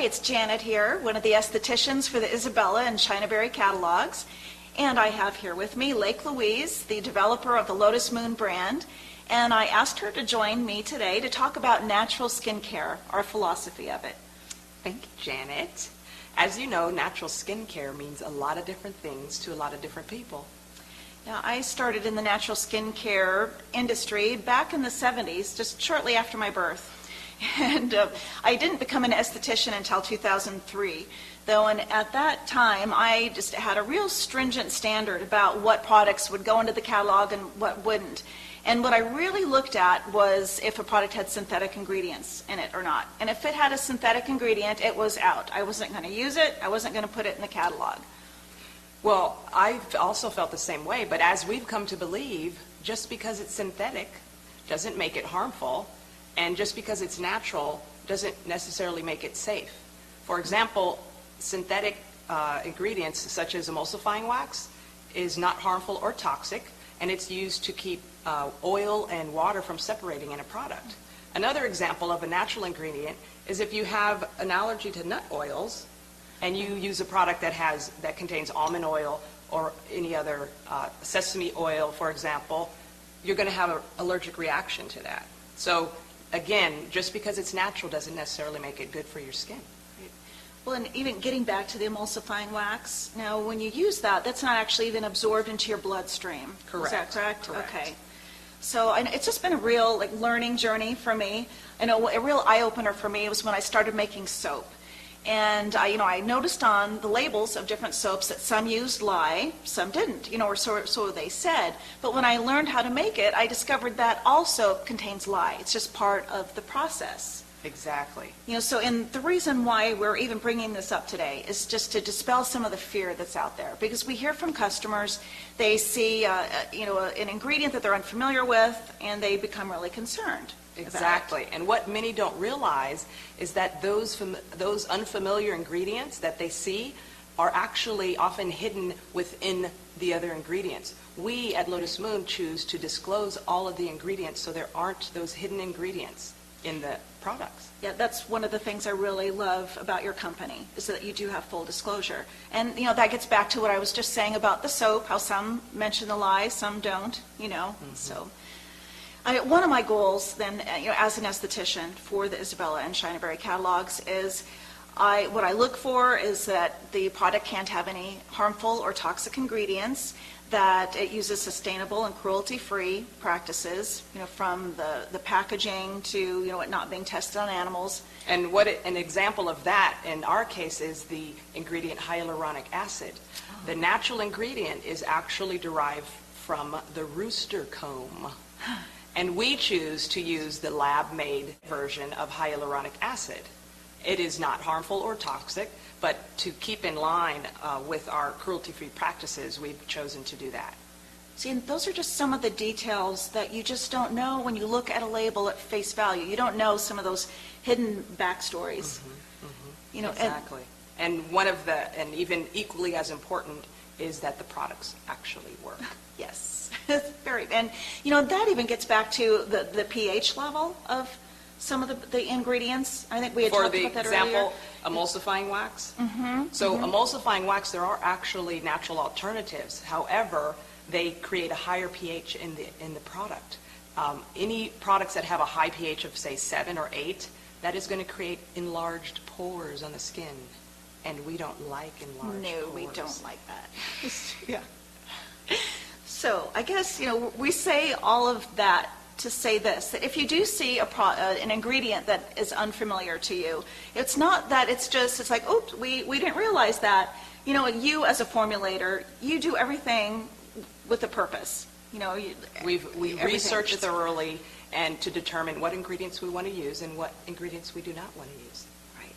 it's Janet here, one of the estheticians for the Isabella and Chinaberry catalogs. And I have here with me Lake Louise, the developer of the Lotus Moon brand. And I asked her to join me today to talk about natural skincare, our philosophy of it. Thank you, Janet. As you know, natural skincare means a lot of different things to a lot of different people. Now, I started in the natural skincare industry back in the 70s, just shortly after my birth. And I didn't become an esthetician until 2003, though, and at that time I just had a real stringent standard about what products would go into the catalog and what wouldn't. And what I really looked at was if a product had synthetic ingredients in it or not. And if it had a synthetic ingredient, it was out. I wasn't going to use it. I wasn't going to put it in the catalog. Well, I've also felt the same way, but as we've come to believe, just because it's synthetic doesn't make it harmful, and just because it's natural doesn't necessarily make it safe. For example, synthetic ingredients such as emulsifying wax is not harmful or toxic, and it's used to keep oil and water from separating in a product. Another example of a natural ingredient is if you have an allergy to nut oils and you use a product that contains almond oil or any other sesame oil, for example, you're going to have an allergic reaction to that. So again, just because it's natural doesn't necessarily make it good for your skin. Well, and even getting back to the emulsifying wax, now when you use that, that's not actually even absorbed into your bloodstream. Correct. Is that correct? Correct. Okay. So it's just been a real learning journey for me. I know a real eye-opener for me was when I started making soap. And I noticed on the labels of different soaps that some used lye, some didn't, or so they said. But when I learned how to make it, I discovered that all soap contains lye. It's just part of the process. Exactly. And the reason why we're even bringing this up today is just to dispel some of the fear that's out there. Because we hear from customers, they see, an ingredient that they're unfamiliar with, and they become really concerned. Exactly. And what many don't realize is that those unfamiliar ingredients that they see are actually often hidden within the other ingredients. We at Lotus Moon choose to disclose all of the ingredients so there aren't those hidden ingredients in the products. Yeah, that's one of the things I really love about your company, is that you do have full disclosure. And, that gets back to what I was just saying about the soap, how some mention the lye, some don't, Mm-hmm. So one of my goals then, as an esthetician for the Isabella and Chinaberry catalogs is what I look for is that the product can't have any harmful or toxic ingredients, that it uses sustainable and cruelty-free practices, from the packaging to, it not being tested on animals. And an example of that in our case is the ingredient hyaluronic acid. Oh. The natural ingredient is actually derived from the rooster comb. And we choose to use the lab-made version of hyaluronic acid. It is not harmful or toxic, but to keep in line with our cruelty-free practices, we've chosen to do that. See, and those are just some of the details that you just don't know when you look at a label at face value. You don't know some of those hidden backstories. Mm-hmm, mm-hmm. Exactly. And and even equally as important is that the products actually work. Yes. Very, and that even gets back to the pH level of some of the ingredients. I think we had talked about that earlier. For the example, emulsifying wax. Mm-hmm. So emulsifying wax, there are actually natural alternatives. However, they create a higher pH in the product. Any products that have a high pH of, say, 7 or 8, that is going to create enlarged pores on the skin. And we don't like enlarged pores. No, we don't like that. Yeah. So I guess, we say all of that to say this, that if you do see an ingredient that is unfamiliar to you, it's not that it's like, oops, we didn't realize that. You as a formulator, you do everything with a purpose. We research thoroughly and to determine what ingredients we want to use and what ingredients we do not want to use. Right.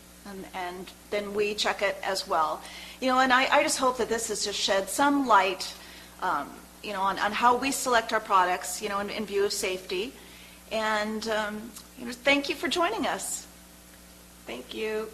And then we check it as well. And I just hope that this has just shed some light on how we select our products, in view of safety. And thank you for joining us. Thank you.